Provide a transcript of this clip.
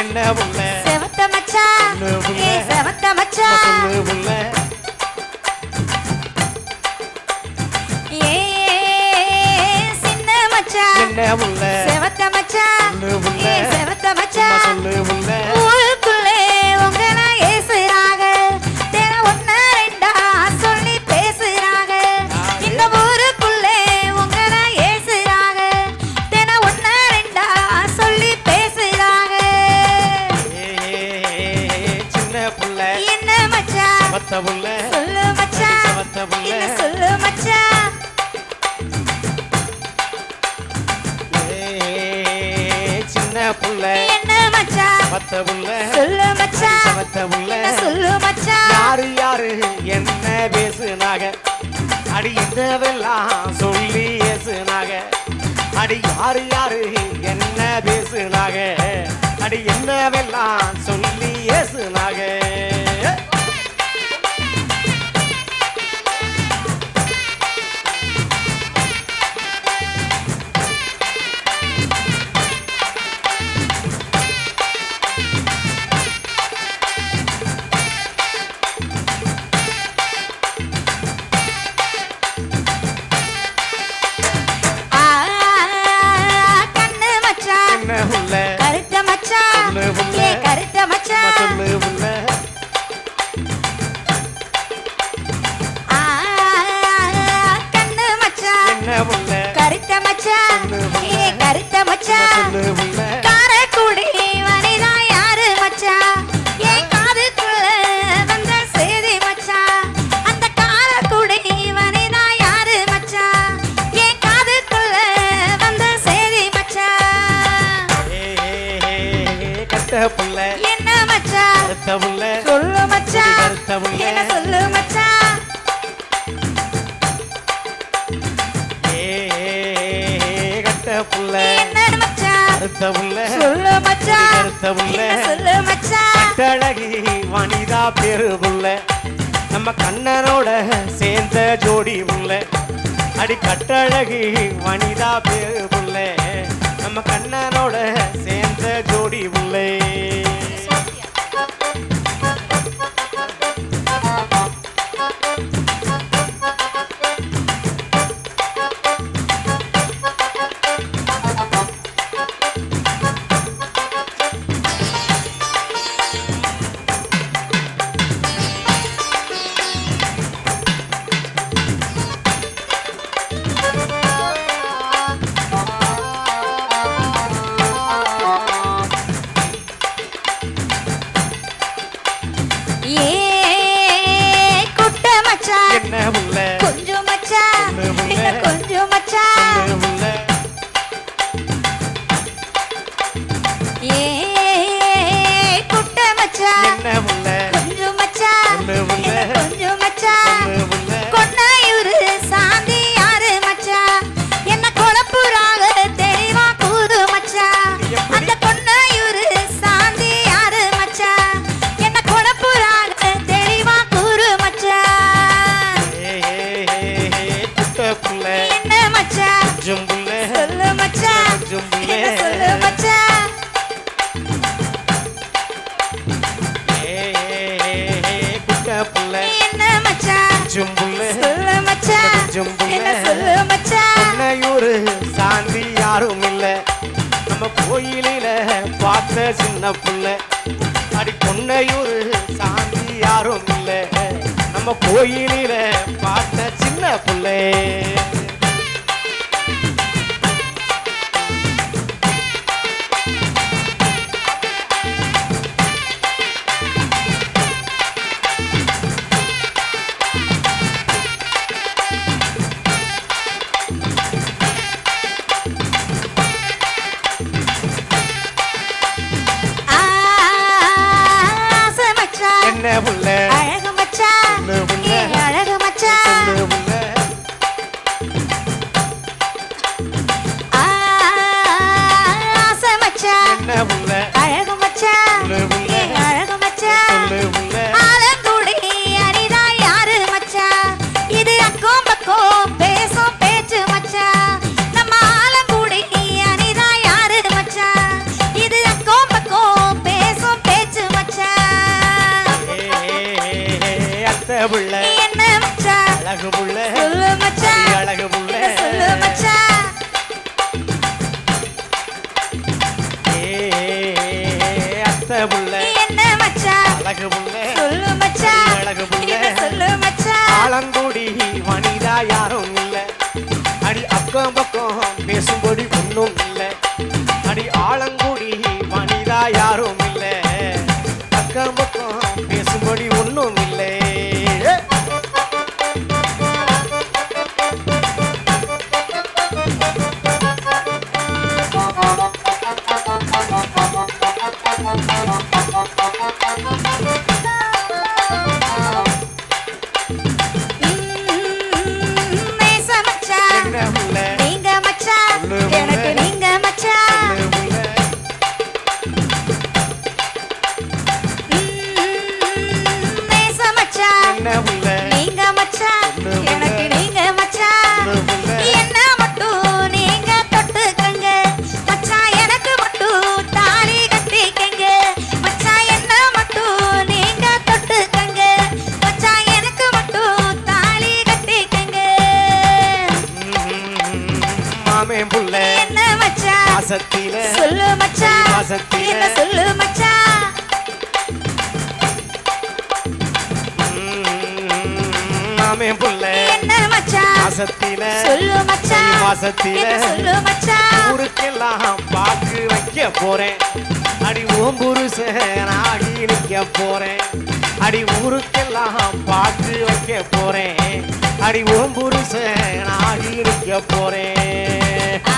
என்ன புள்ள செவத்த மச்சான் ஏ செவத்த மச்சான் சொல்லு புள்ள ஏ சின்ன மச்சான் என்ன புள்ள செவத்த மச்சான் ஏ செவத்த மச்சான் சொல்லு புள்ள ஊருக்குள்ளே உங்கள ஏசுறாங்க தேன ஒண்ணு ரெண்டா சொல்லி பேசுறாங்க இந்த ஊருக்குள்ளே உங்கள ஏசுறாங்க தேன ஒண்ணு ரெண்டா சொல்லி பேசுறாங்க சின்ன புள்ள என்ன மச்சான் செவத்த புள்ள சொல்லு மச்சான் செவத்த புள்ள என்ன சொல்லு மச்சான் சின்ன புள்ள என்ன மச்சான் செவத்த புள்ள சொல்லு மச்சான் செவத்த புள்ள சொல்லு மச்சான் யாரு யாரு என்ன பேசுனாக அடி என்னவெல்லாம் சொல்லி ஏசுனாக அடி யாரு யாரு என்ன பேசுனாக அடி என்னவெல்லாம் சொல்லி ஏசுனாக கண்ணு மச்சான் என்ன புள்ள கருத்த மச்சான் சொல்லு புள்ள ஏ கருத்த மச்சான் சொல்லு புள்ள கண்ணு மச்சான் என்ன புள்ள கருத்த மச்சான் ஏ கருத்த மச்சான் சொல்லு புள்ள காரக்குடி வனிதா யாரு மச்சான் ஏ காதுக்குள்ள வந்த சேதி மச்சான் அந்த காரக்குடி வனிதா யாரு மச்சான் ஏ காதுக்குள்ள வந்த சேதி மச்சான் கட்ட புள்ள என்ன மச்சான் கருத்த புள்ள சொல்லு மச்சான் கருத்த புள்ள என்ன சொல்லு மச்சான் கட்ட புள்ள என்ன மச்சான் கருத்த புள்ள சொல்லு மச்சான் கருத்த புள்ள என்ன சொல்லு மச்சான் கட்டழகி வனிதா பேரு புள்ள நம்ம கண்ணனோட சேர்ந்த ஜோடி புள்ள அடி கட்டழகி வனிதா பேரு புள்ள நம்ம கண்ணனோட சேர்ந்த ஜோடி புள்ள ஏ குட்ட மச்சான் என்ன புள்ள கொஞ்சம் மச்சான் சொல்லு புள்ள. என்ன கொஞ்சம் மச்சான் சொல்லு புள்ள ஏ குட்ட மச்சான் என்ன புள்ள கொஞ்சம் மச்சான் சொல்லு புள்ள. என்ன கொஞ்சம் மச்சான் சொல்லு புள்ள கொன்னாயூரு சாந்தி யாரு மச்சான் என்ன குழப்புறாங்க தெளிவா கூது மச்சான் அந்த கொன்னாயூரு சாந்தி யாரு மச்சான் என்ன குழப்புறாங்க தெளிவா கூறு மச்சான் குட்ட புள்ள என்ன மச்சான் கொஞ்சம் புள்ள சொல்லு மச்சான் கொஞ்சம் புள்ள என்ன சொல்லு மச்சான் குட்ட புள்ள என்ன மச்சான் கொஞ்சம் புள்ள சொல்லு மச்சான் கொஞ்சம் புள்ள என்ன சொல்லு மச்சான் பொன்னையூரு சாந்தி யாரும் இல்ல நம்ம கோயிலில பார்த்த சின்ன புள்ள அடி பொன்னையூரு சாந்தி யாரும் இல்ல நம்ம கோயிலில பார்த்த சின்ன புள்ள ஆசை மச்சான் என்ன புள்ள அழகு மச்சான் சொல்லு புள்ள. ஏ அழகு மச்சான் சொல்லு புள்ள பக்கம் பேசும்படி ஒண்ணும் இல்ல அடி ஆலங்குடி வனிதா யாரும் இல்ல அக்கம் பக்கம் பேசும்படி ஒண்ணும் இல்லை நேச மச்சான் என்ன புள்ள நீங்க மச்சான் சொல்லு புள்ள. எனக்கு நீங்க மச்சான் என்ன புள்ள நேச மச்சான் என்ன புள்ள நீங்க மச்சான் சொல்லு புள்ள. எனக்கு நீங்க மச்சான் சொல்லு புள்ள. என்ன மட்டும் நீங்க தொட்டுக்கங்க மச்சான் எனக்கு மட்டும் தாலி கட்டிக்கங்க மச்சான் என்ன மட்டும் நீங்க தொட்டுக்கங்க மச்சான் எனக்கு மட்டும் தாலி கட்டிக்கங்க மாமே புள்ள என்ன மச்சான் மாசத்தில சொல்லு மச்சான் மாசத்தில. என்ன சொல்லு மச்சான் மாமே புள்ள என்ன மச்சான் மாசத்தில சொல்லு மச்சான் மாசத்தில என்ன சொல்லு மச்சான் ஊருக்கெல்லாம் பாக்கு வைக்க போறேன் அடி ஓம் புருஷனாகி நிக்க போறேன் அடி ஊருக்கெல்லாம் பாக்கு வைக்க போறேன் அடி ஓம் புருஷனாகி நிக்க போறேன் ஆ